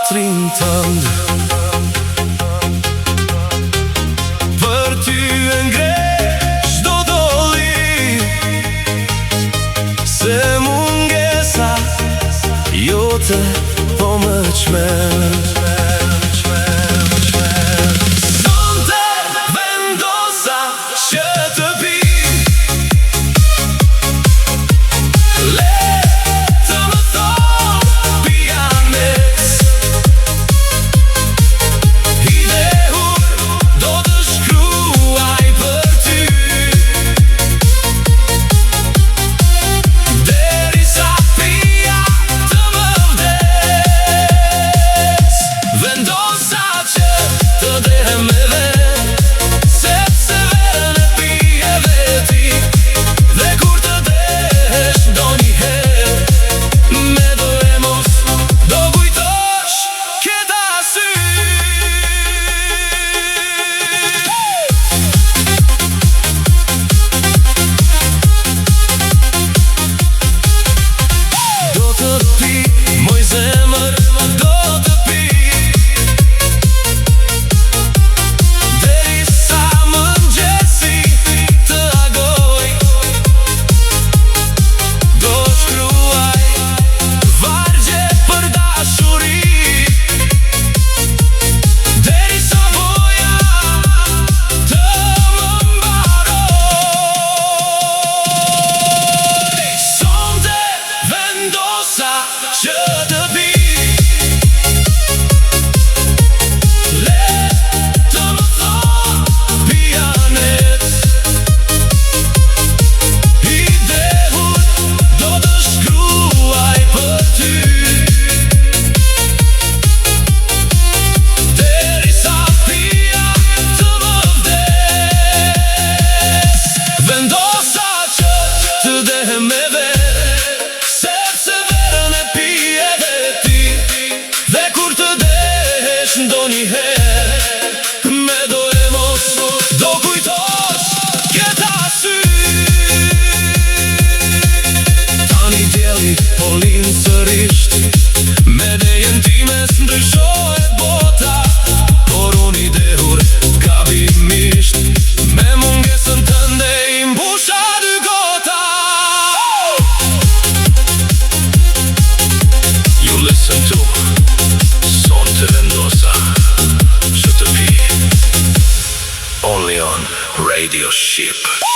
teatrin tënd. Për ty e ngre çdo doli, se mungesa jote po më çmend. Me dore mos do kujtosh këta sy. Tani djeli po lind sërisht, me dejen time s'ndryshohet bota. Por unë i dehur gabimisht, me mungesën tënde i mbusha dy gota. You listen to Sonte Vendosa, only on Radio Ship.